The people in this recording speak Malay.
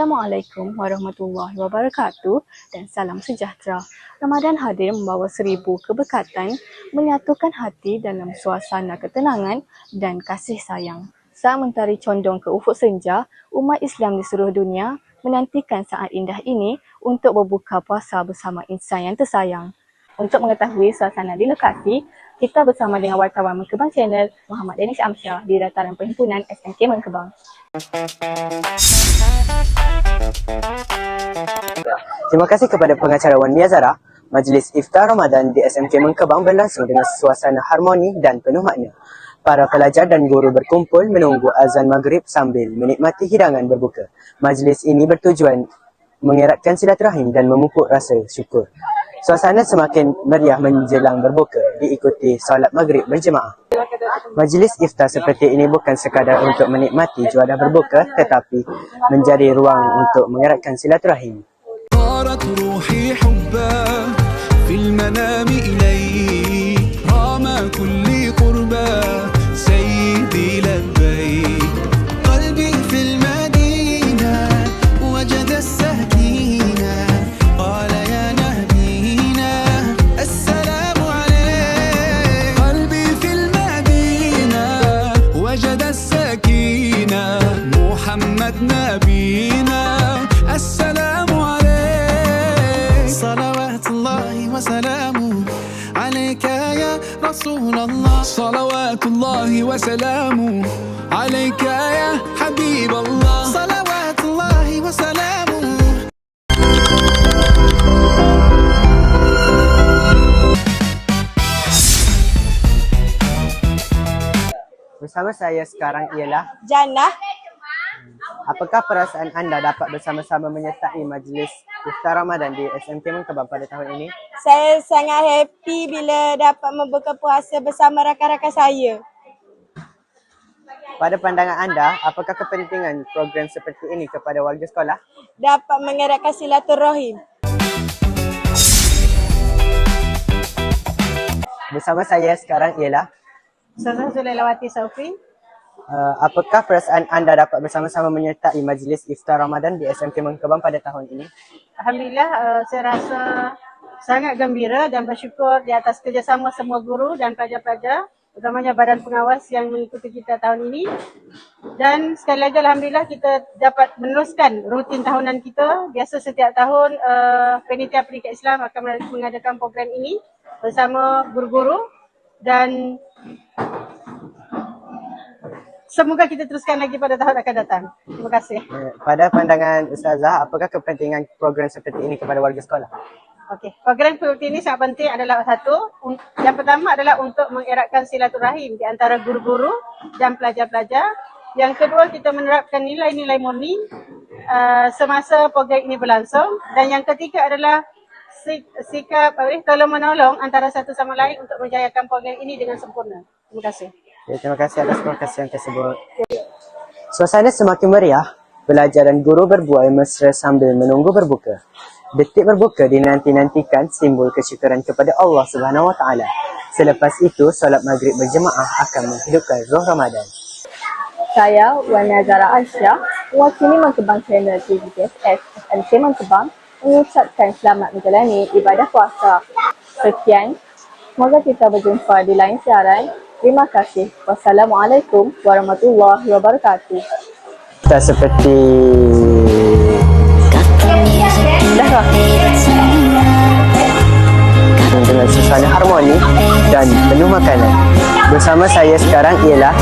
Assalamualaikum warahmatullahi wabarakatuh dan salam sejahtera. Ramadan hadir membawa 1000 keberkatan, menyatukan hati dalam suasana ketenangan dan kasih sayang. Saat mentari condong ke ufuk senja, umat Islam di seluruh dunia menantikan saat indah ini untuk berbuka puasa bersama insan yang tersayang. Untuk mengetahui suasana di lokasi, kita bersama dengan wartawan Mengkebang Channel Muhammad Danish Amsyah di Dataran Perhimpunan SMK Mengkebang. Terima kasih kepada pengacara Wan Mia Zara. Majlis Iftar Ramadan di SMK Mengkebang berlangsung dengan suasana harmoni dan penuh makna. Para pelajar dan guru berkumpul menunggu azan maghrib sambil menikmati hidangan berbuka. Majlis ini bertujuan mengeratkan silaturahim dan memupuk rasa syukur. Suasana semakin meriah menjelang berbuka, diikuti solat maghrib berjemaah. Majlis iftar seperti ini bukan sekadar untuk menikmati juadah berbuka, tetapi menjadi ruang untuk mengeratkan silaturahim. محمد نبينا السلام عليك صلوات الله وسلامه عليك يا رسول الله صلوات الله وسلامه عليك يا حبيب الله صلوات الله وسلامه. Bersama saya sekarang ialah Jannah. Apakah perasaan anda dapat bersama-sama menyertai majlis Iftar Ramadan di SMK Mengkebang pada tahun ini? Saya sangat happy bila dapat membuka puasa bersama rakan-rakan saya. Pada pandangan anda, apakah kepentingan program seperti ini kepada warga sekolah? Dapat mengeratkan silaturahim. Bersama saya sekarang ialah Saya Zulailawati Saufi. apakah perasaan anda dapat bersama-sama menyertai majlis Iftar Ramadan di SMK Mengkebang pada tahun ini? Alhamdulillah, saya rasa sangat gembira dan bersyukur di atas kerjasama semua guru dan pelajar-pelajar, utamanya badan pengawas yang mengikuti kita tahun ini. Dan sekali lagi Alhamdulillah kita dapat meneruskan rutin tahunan kita. Biasa setiap tahun Panitia Pendidikan Islam akan mengadakan program ini bersama guru-guru dan semoga kita teruskan lagi pada tahun akan datang. Terima kasih. Pada pandangan Ustazah, apakah kepentingan program seperti ini kepada warga sekolah? Okey, program seperti ini sangat penting adalah satu, yang pertama adalah untuk mengeratkan silaturahim di antara guru-guru dan pelajar-pelajar. Yang kedua, kita menerapkan nilai-nilai murni semasa program ini berlangsung. Dan yang ketiga adalah sikap tolong-menolong antara satu sama lain untuk menjayakan program ini dengan sempurna. Terima kasih. Ya, terima kasih atas perkongsian tersebut. Suasana semakin meriah, pelajar dan guru berbual mesra sambil menunggu berbuka. Detik berbuka dinanti-nantikan simbol kesyukuran kepada Allah Subhanahu Wa Taala. Selepas itu, solat maghrib berjemaah akan menghidupkan roh Ramadan. Saya Wan Mia Aisyah, mewakili Mengkebang Channel TVTSS SMK Mengkebang mengucapkan selamat menjalani ibadah puasa. Sekian, semoga kita berjumpa di lain siaran. Terima kasih. Wassalamualaikum warahmatullahi wabarakatuh. Kita seperti dengan suasana harmoni dan penuh makanan. Bersama saya sekarang ialah